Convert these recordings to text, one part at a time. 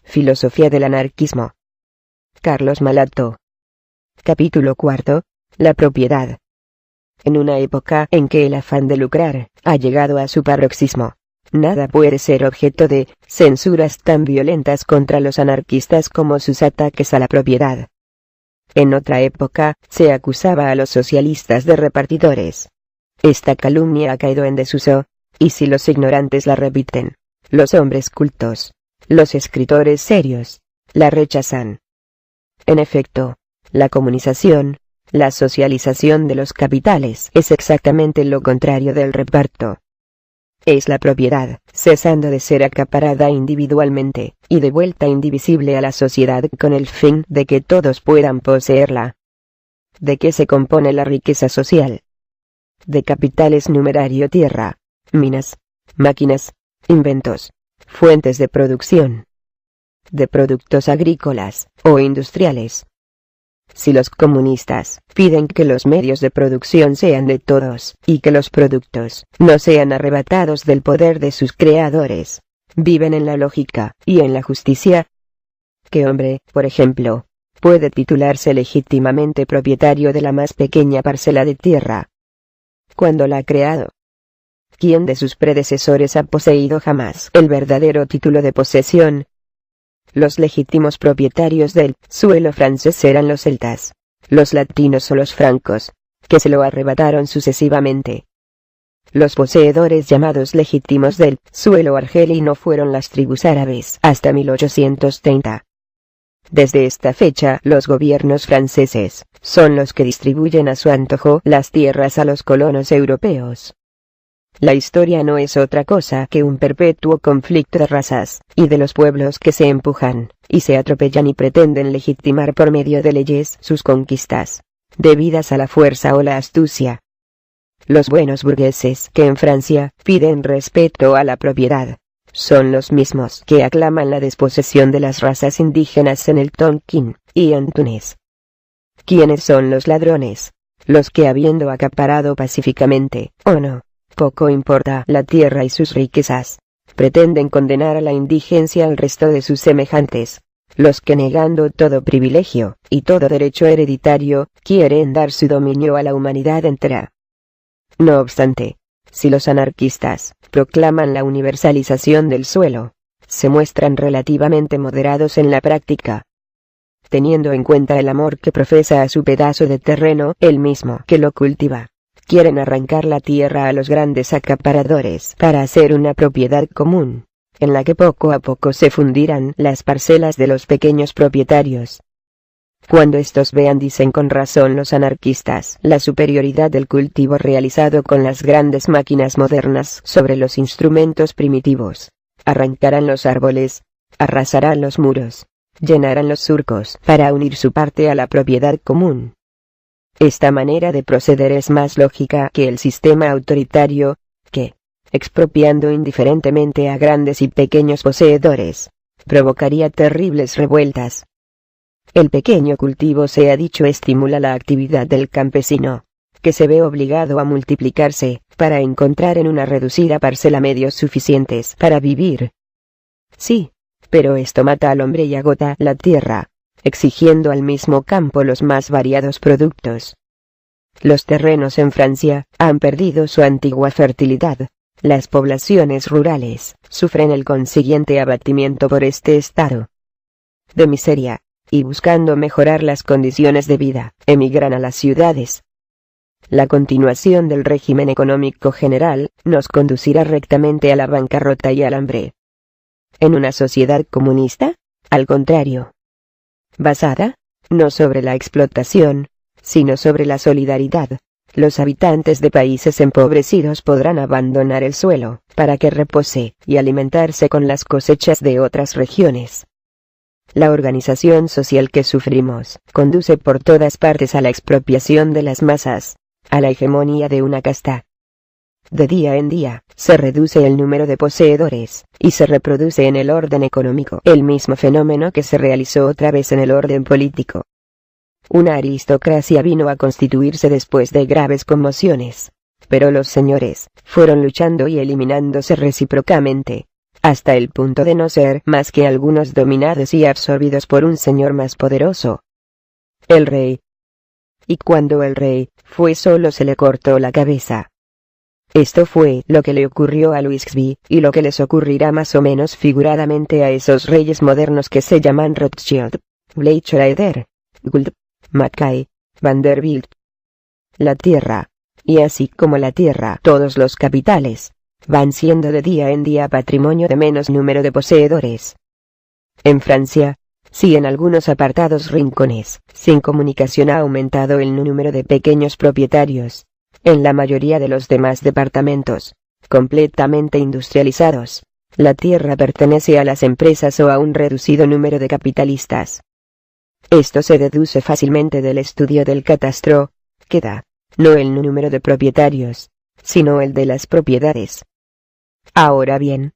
Filosofía del anarquismo. Carlos Malato. Capítulo 4. La propiedad. En una época en que el afán de lucrar ha llegado a su paroxismo, nada puede ser objeto de censuras tan violentas contra los anarquistas como sus ataques a la propiedad. En otra época, se acusaba a los socialistas de repartidores. Esta calumnia ha caído en desuso, y si los ignorantes la repiten, los hombres cultos, los escritores serios, la rechazan. En efecto, la comunización, la socialización de los capitales es exactamente lo contrario del reparto. Es la propiedad, cesando de ser acaparada individualmente, y devuelta indivisible a la sociedad con el fin de que todos puedan poseerla. ¿De qué se compone la riqueza social? De capitales numerario: tierra, minas, máquinas, inventos, fuentes de producción. De productos agrícolas o industriales. Si los comunistas piden que los medios de producción sean de todos, y que los productos no sean arrebatados del poder de sus creadores, viven en la lógica y en la justicia. ¿Qué hombre, por ejemplo, puede titularse legítimamente propietario de la más pequeña parcela de tierra? ¿Cuándo la ha creado? ¿Quién de sus predecesores ha poseído jamás el verdadero título de posesión? Los legítimos propietarios del suelo francés eran los celtas, los latinos o los francos, que se lo arrebataron sucesivamente. Los poseedores llamados legítimos del suelo argelino fueron las tribus árabes hasta 1830. Desde esta fecha, los gobiernos franceses son los que distribuyen a su antojo las tierras a los colonos europeos. La historia no es otra cosa que un perpetuo conflicto de razas, y de los pueblos que se empujan, y se atropellan y pretenden legitimar por medio de leyes sus conquistas, debidas a la fuerza o la astucia. Los buenos burgueses que en Francia piden respeto a la propiedad, son los mismos que aclaman la desposesión de las razas indígenas en el Tonkin y en Túnez. ¿Quiénes son los ladrones? Los que, habiendo acaparado pacíficamente, o no, poco importa la tierra y sus riquezas, pretenden condenar a la indigencia al resto de sus semejantes, los que, negando todo privilegio y todo derecho hereditario, quieren dar su dominio a la humanidad entera. No obstante, si los anarquistas proclaman la universalización del suelo, se muestran relativamente moderados en la práctica. Teniendo en cuenta el amor que profesa a su pedazo de terreno el mismo que lo cultiva, quieren arrancar la tierra a los grandes acaparadores para hacer una propiedad común, en la que poco a poco se fundirán las parcelas de los pequeños propietarios. Cuando estos vean, dicen con razón los anarquistas, la superioridad del cultivo realizado con las grandes máquinas modernas sobre los instrumentos primitivos, arrancarán los árboles, arrasarán los muros, llenarán los surcos para unir su parte a la propiedad común. Esta manera de proceder es más lógica que el sistema autoritario, que, expropiando indiferentemente a grandes y pequeños poseedores, provocaría terribles revueltas. El pequeño cultivo, se ha dicho, estimula la actividad del campesino, que se ve obligado a multiplicarse, para encontrar en una reducida parcela medios suficientes para vivir. Sí, pero esto mata al hombre y agota la tierra, exigiendo al mismo campo los más variados productos. Los terrenos en Francia han perdido su antigua fertilidad. Las poblaciones rurales sufren el consiguiente abatimiento por este estado de miseria, y buscando mejorar las condiciones de vida, emigran a las ciudades. La continuación del régimen económico general nos conducirá rectamente a la bancarrota y al hambre. En una sociedad comunista, al contrario, basada, no sobre la explotación, sino sobre la solidaridad, los habitantes de países empobrecidos podrán abandonar el suelo, para que repose y alimentarse con las cosechas de otras regiones. La organización social que sufrimos, conduce por todas partes a la expropiación de las masas, a la hegemonía de una casta. De día en día, se reduce el número de poseedores, y se reproduce en el orden económico el mismo fenómeno que se realizó otra vez en el orden político. Una aristocracia vino a constituirse después de graves conmociones, pero los señores fueron luchando y eliminándose recíprocamente, hasta el punto de no ser más que algunos dominados y absorbidos por un señor más poderoso, el rey. Y cuando el rey fue solo se le cortó la cabeza. Esto fue lo que le ocurrió a Louisby, y lo que les ocurrirá más o menos figuradamente a esos reyes modernos que se llaman Rothschild, Bleichräder, Gould, Mackay, Vanderbilt. La tierra, y así como la tierra todos los capitales, van siendo de día en día patrimonio de menos número de poseedores. En Francia, si en algunos apartados rincones, sin comunicación ha aumentado el número de pequeños propietarios, en la mayoría de los demás departamentos, completamente industrializados, la tierra pertenece a las empresas o a un reducido número de capitalistas. Esto se deduce fácilmente del estudio del catastro, que da, no el número de propietarios, sino el de las propiedades. Ahora bien,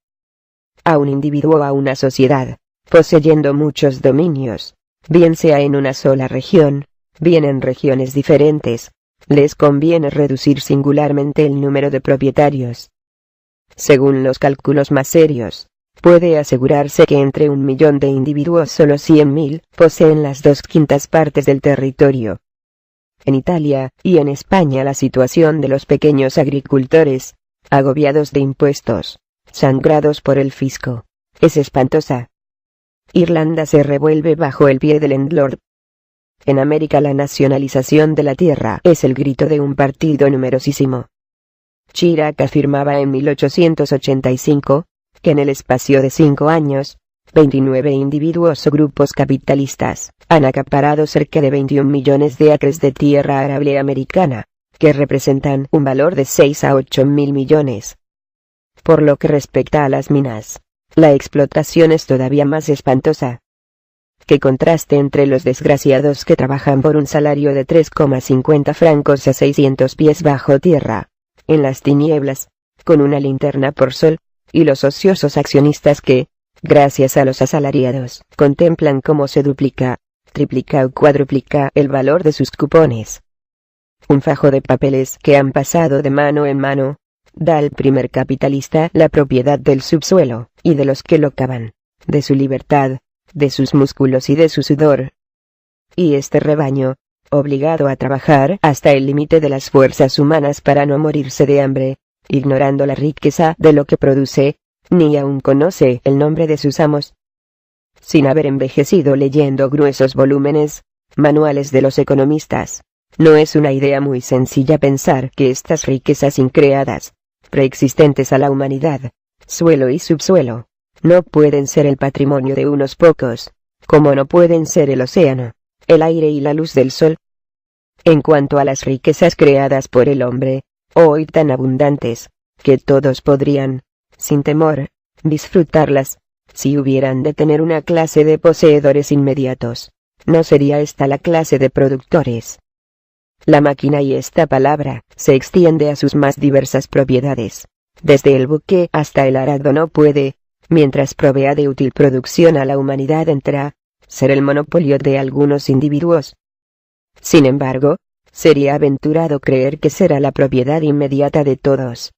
a un individuo o a una sociedad, poseyendo muchos dominios, bien sea en una sola región, bien en regiones diferentes, les conviene reducir singularmente el número de propietarios. Según los cálculos más serios, puede asegurarse que entre 1.000.000 de individuos solo 100.000 poseen las 2/5 partes del territorio. En Italia y en España la situación de los pequeños agricultores, agobiados de impuestos, sangrados por el fisco, es espantosa. Irlanda se revuelve bajo el pie del landlord. En América la nacionalización de la tierra es el grito de un partido numerosísimo. Chirac afirmaba en 1885, que en el espacio de 5 años, 29 individuos o grupos capitalistas han acaparado cerca de 21 millones de acres de tierra arable americana, que representan un valor de 6 a 8 mil millones. Por lo que respecta a las minas, la explotación es todavía más espantosa. Qué contraste entre los desgraciados que trabajan por un salario de 3,50 francos a 600 pies bajo tierra, en las tinieblas, con una linterna por sol, y los ociosos accionistas que, gracias a los asalariados, contemplan cómo se duplica, triplica o cuadruplica el valor de sus cupones. Un fajo de papeles que han pasado de mano en mano, da al primer capitalista la propiedad del subsuelo, y de los que lo cavan, de su libertad, de sus músculos y de su sudor. Y este rebaño, obligado a trabajar hasta el límite de las fuerzas humanas para no morirse de hambre, ignorando la riqueza de lo que produce, ni aún conoce el nombre de sus amos. Sin haber envejecido leyendo gruesos volúmenes, manuales de los economistas, no es una idea muy sencilla pensar que estas riquezas increadas, preexistentes a la humanidad, suelo y subsuelo, no pueden ser el patrimonio de unos pocos, como no pueden ser el océano, el aire y la luz del sol. En cuanto a las riquezas creadas por el hombre, hoy tan abundantes, que todos podrían, sin temor, disfrutarlas, si hubieran de tener una clase de poseedores inmediatos, no sería esta la clase de productores. La máquina, y esta palabra se extiende a sus más diversas propiedades, desde el buque hasta el arado, no puede, mientras provea de útil producción a la humanidad entera, ser el monopolio de algunos individuos. Sin embargo, sería aventurado creer que será la propiedad inmediata de todos.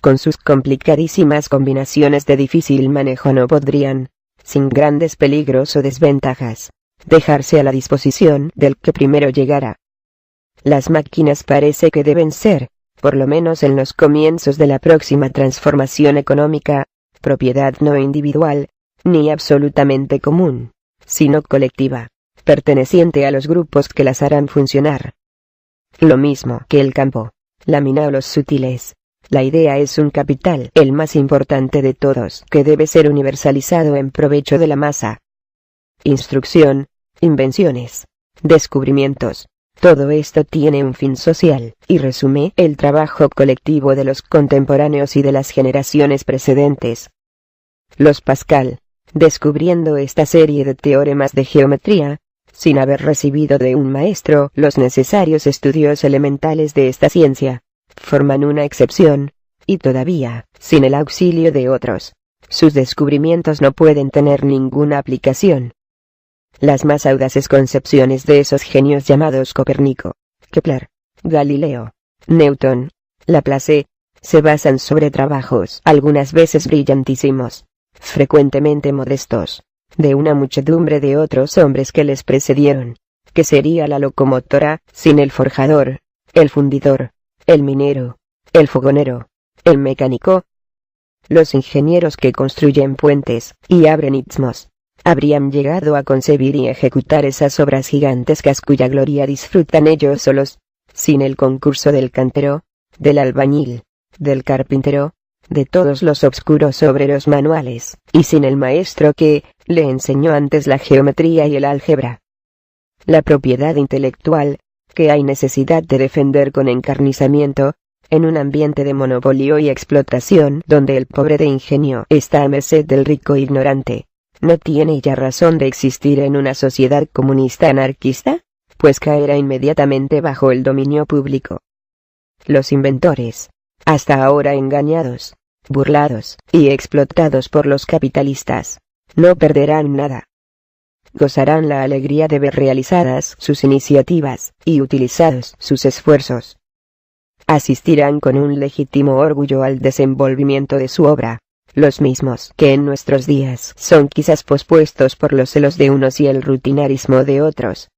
Con sus complicadísimas combinaciones de difícil manejo no podrían, sin grandes peligros o desventajas, dejarse a la disposición del que primero llegara. Las máquinas parece que deben ser, por lo menos en los comienzos de la próxima transformación económica, propiedad no individual, ni absolutamente común, sino colectiva, perteneciente a los grupos que las harán funcionar. Lo mismo que el campo, la mina o los sutiles, la idea es un capital, el más importante de todos, que debe ser universalizado en provecho de la masa. Instrucción, invenciones, descubrimientos, todo esto tiene un fin social, y resume el trabajo colectivo de los contemporáneos y de las generaciones precedentes. Los Pascal, descubriendo esta serie de teoremas de geometría, sin haber recibido de un maestro los necesarios estudios elementales de esta ciencia, forman una excepción, y todavía, sin el auxilio de otros, sus descubrimientos no pueden tener ninguna aplicación. Las más audaces concepciones de esos genios llamados Copérnico, Kepler, Galileo, Newton, Laplace, se basan sobre trabajos algunas veces brillantísimos, frecuentemente modestos, de una muchedumbre de otros hombres que les precedieron, que sería la locomotora, sin el forjador, el fundidor, el minero, el fogonero, el mecánico. Los ingenieros que construyen puentes y abren istmos, habrían llegado a concebir y ejecutar esas obras gigantescas cuya gloria disfrutan ellos solos, sin el concurso del cantero, del albañil, del carpintero, de todos los obscuros obreros manuales, y sin el maestro que le enseñó antes la geometría y el álgebra. La propiedad intelectual, que hay necesidad de defender con encarnizamiento, en un ambiente de monopolio y explotación donde el pobre de ingenio está a merced del rico ignorante, ¿no tiene ya razón de existir en una sociedad comunista anarquista? Pues caerá inmediatamente bajo el dominio público. Los inventores, hasta ahora engañados, burlados y explotados por los capitalistas, no perderán nada. Gozarán la alegría de ver realizadas sus iniciativas y utilizados sus esfuerzos. Asistirán con un legítimo orgullo al desenvolvimiento de su obra, los mismos que en nuestros días son quizás pospuestos por los celos de unos y el rutinarismo de otros.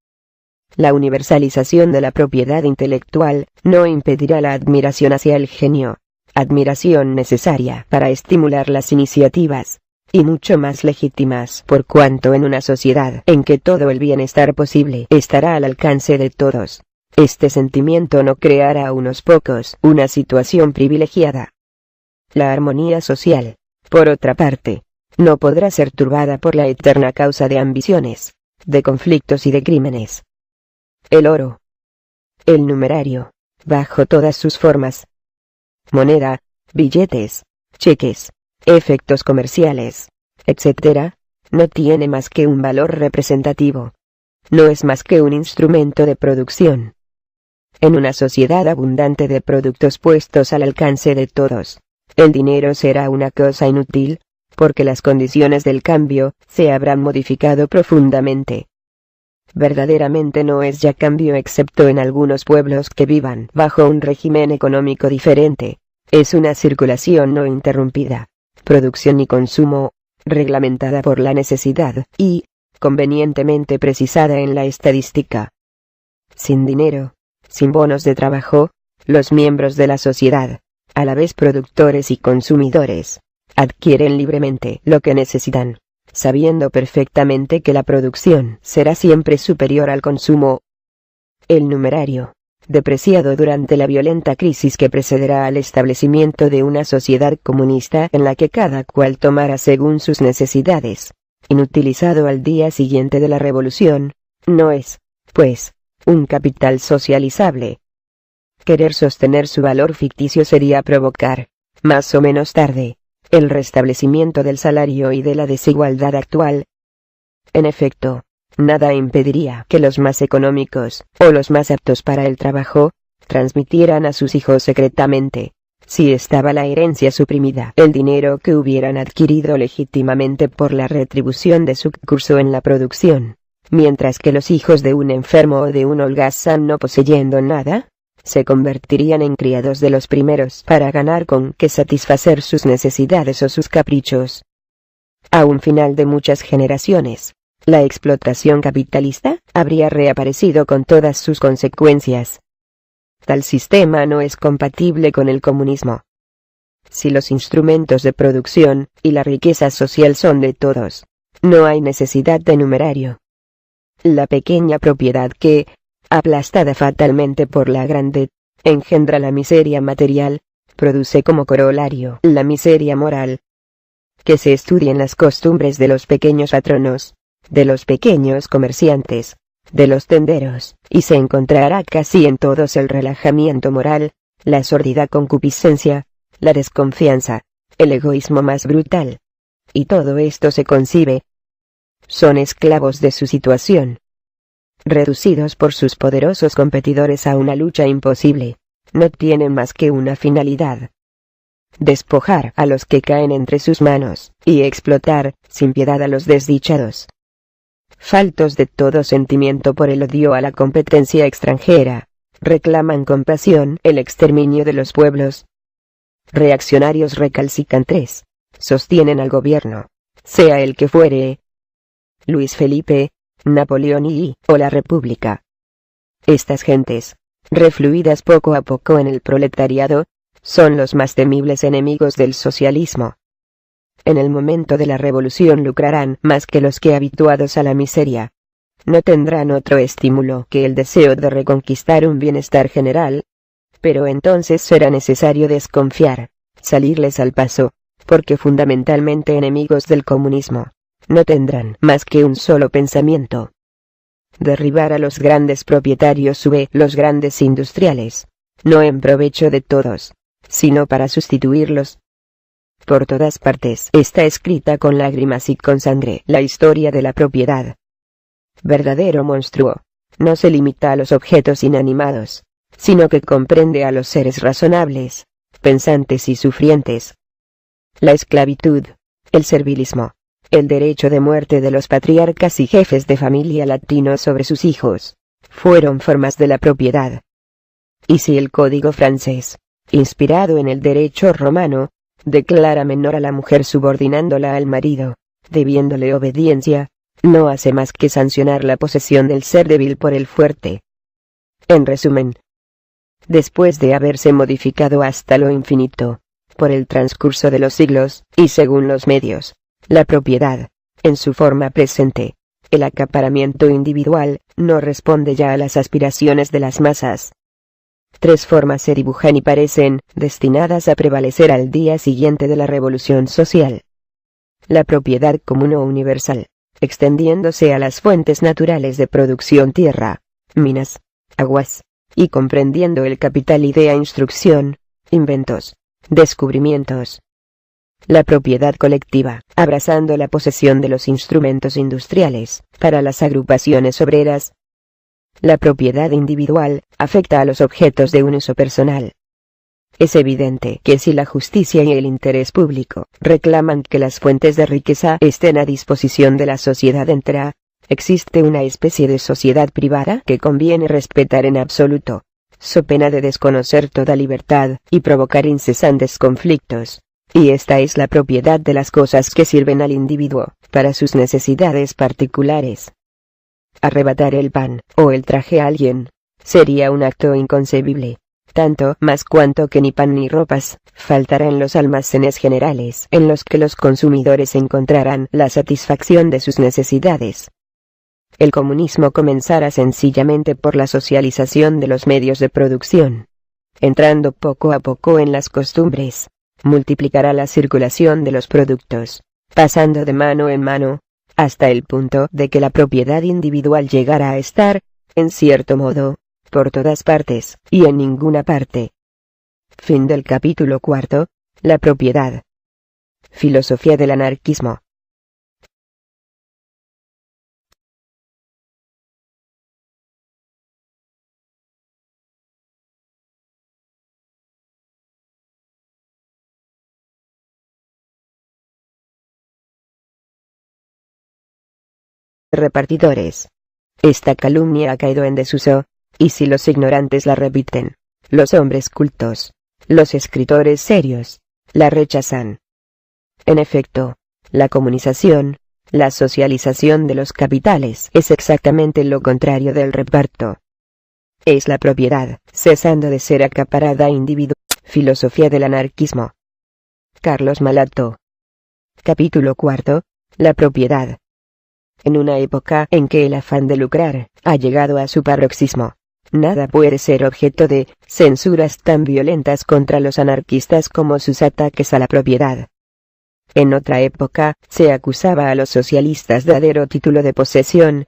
La universalización de la propiedad intelectual no impedirá la admiración hacia el genio, admiración necesaria para estimular las iniciativas, y mucho más legítimas por cuanto en una sociedad en que todo el bienestar posible estará al alcance de todos, este sentimiento no creará a unos pocos una situación privilegiada. La armonía social, por otra parte, no podrá ser turbada por la eterna causa de ambiciones, de conflictos y de crímenes. El oro, el numerario, bajo todas sus formas, moneda, billetes, cheques, efectos comerciales, etc., no tiene más que un valor representativo. No es más que un instrumento de producción. En una sociedad abundante de productos puestos al alcance de todos, el dinero será una cosa inútil, porque las condiciones del cambio se habrán modificado profundamente. Verdaderamente no es ya cambio excepto en algunos pueblos que vivan bajo un régimen económico diferente. Es una circulación no interrumpida, producción y consumo, reglamentada por la necesidad y, convenientemente precisada en la estadística. Sin dinero, sin bonos de trabajo, los miembros de la sociedad, a la vez productores y consumidores, adquieren libremente lo que necesitan, sabiendo perfectamente que la producción será siempre superior al consumo. El numerario, depreciado durante la violenta crisis que precederá al establecimiento de una sociedad comunista en la que cada cual tomara según sus necesidades, inutilizado al día siguiente de la revolución, no es, pues, un capital socializable. Querer sostener su valor ficticio sería provocar, más o menos tarde, el restablecimiento del salario y de la desigualdad actual. En efecto, nada impediría que los más económicos, o los más aptos para el trabajo, transmitieran a sus hijos secretamente, si estaba la herencia suprimida, el dinero que hubieran adquirido legítimamente por la retribución de su curso en la producción, mientras que los hijos de un enfermo o de un holgazán no poseyendo nada, se convertirían en criados de los primeros para ganar con qué satisfacer sus necesidades o sus caprichos. A un final de muchas generaciones, la explotación capitalista habría reaparecido con todas sus consecuencias. Tal sistema no es compatible con el comunismo. Si los instrumentos de producción y la riqueza social son de todos, no hay necesidad de numerario. La pequeña propiedad que, aplastada fatalmente por la grande, engendra la miseria material, produce como corolario la miseria moral. Que se estudien las costumbres de los pequeños patronos, de los pequeños comerciantes, de los tenderos, y se encontrará casi en todos el relajamiento moral, la sórdida concupiscencia, la desconfianza, el egoísmo más brutal. Y todo esto se concibe. Son esclavos de su situación. Reducidos por sus poderosos competidores a una lucha imposible, no tienen más que una finalidad: despojar a los que caen entre sus manos, y explotar, sin piedad a los desdichados. Faltos de todo sentimiento por el odio a la competencia extranjera, reclaman con pasión el exterminio de los pueblos. reaccionarios recalcitrantes, sostienen al gobierno, sea el que fuere, Luis Felipe, Napoleón o la República. Estas gentes, refluidas poco a poco en el proletariado, son los más temibles enemigos del socialismo. En el momento de la revolución lucrarán más que los que habituados a la miseria. No tendrán otro estímulo que el deseo de reconquistar un bienestar general. Pero entonces será necesario desconfiar, salirles al paso, porque fundamentalmente enemigos del comunismo, no tendrán más que un solo pensamiento: derribar a los grandes propietarios los grandes industriales, no en provecho de todos, sino para sustituirlos. Por todas partes está escrita con lágrimas y con sangre la historia de la propiedad. Verdadero monstruo, no se limita a los objetos inanimados, sino que comprende a los seres razonables, pensantes y sufrientes. La esclavitud, el servilismo, el derecho de muerte de los patriarcas y jefes de familia latinos sobre sus hijos, fueron formas de la propiedad. Y si el código francés, inspirado en el derecho romano, declara menor a la mujer subordinándola al marido, debiéndole obediencia, no hace más que sancionar la posesión del ser débil por el fuerte. En resumen, después de haberse modificado hasta lo infinito, por el transcurso de los siglos, y según los medios, la propiedad, en su forma presente, el acaparamiento individual, no responde ya a las aspiraciones de las masas. Tres formas se dibujan y parecen destinadas a prevalecer al día siguiente de la revolución social. La propiedad común o universal, extendiéndose a las fuentes naturales de producción: tierra, minas, aguas, y comprendiendo el capital, idea, instrucción, inventos, descubrimientos. La propiedad colectiva, abrazando la posesión de los instrumentos industriales, para las agrupaciones obreras. La propiedad individual, afecta a los objetos de un uso personal. Es evidente que si la justicia y el interés público reclaman que las fuentes de riqueza estén a disposición de la sociedad entera, existe una especie de sociedad privada que conviene respetar en absoluto, so pena de desconocer toda libertad y provocar incesantes conflictos. Y esta es la propiedad de las cosas que sirven al individuo, para sus necesidades particulares. Arrebatar el pan, o el traje a alguien, sería un acto inconcebible, tanto más cuanto que ni pan ni ropas faltará en los almacenes generales en los que los consumidores encontrarán la satisfacción de sus necesidades. El comunismo comenzará sencillamente por la socialización de los medios de producción. Entrando poco a poco en las costumbres, multiplicará la circulación de los productos, pasando de mano en mano, hasta el punto de que la propiedad individual llegará a estar, en cierto modo, por todas partes, y en ninguna parte. Fin del capítulo 4, la propiedad. Filosofía del anarquismo. Repartidores. Esta calumnia ha caído en desuso, y si los ignorantes la repiten, los hombres cultos, los escritores serios, la rechazan. En efecto, la comunización, la socialización de los capitales es exactamente lo contrario del reparto. Es la propiedad, cesando de ser acaparada individuo. Filosofía del anarquismo. Carlos Malato. Capítulo 4. La propiedad. En una época en que el afán de lucrar ha llegado a su paroxismo, nada puede ser objeto de censuras tan violentas contra los anarquistas como sus ataques a la propiedad. En otra época, se acusaba a los socialistas de verdadero título de posesión.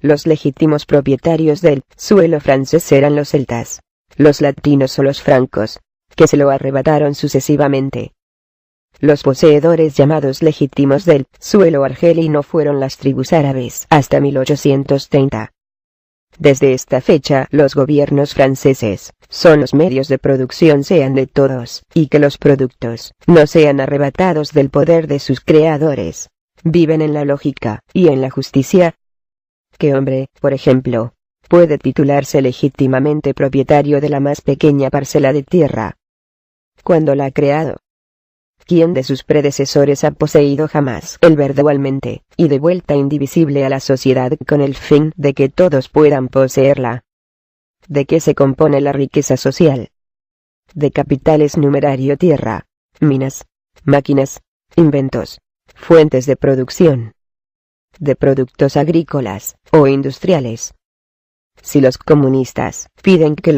Los legítimos propietarios del suelo francés eran los celtas, los latinos o los francos, que se lo arrebataron sucesivamente. Los poseedores llamados legítimos del suelo argelino fueron las tribus árabes hasta 1830. Desde esta fecha los gobiernos franceses son los medios de producción sean de todos, y que los productos no sean arrebatados del poder de sus creadores. Viven en la lógica y en la justicia. ¿Qué hombre, por ejemplo, puede titularse legítimamente propietario de la más pequeña parcela de tierra? cuándo la ha creado? ¿Quién de sus predecesores ha poseído jamás el verdaderamente, y de vuelta indivisible a la sociedad con el fin de que todos puedan poseerla? ¿De qué se compone la riqueza social? De capitales numerario, tierra, minas, máquinas, inventos, fuentes de producción, de productos agrícolas o industriales. Si los comunistas piden que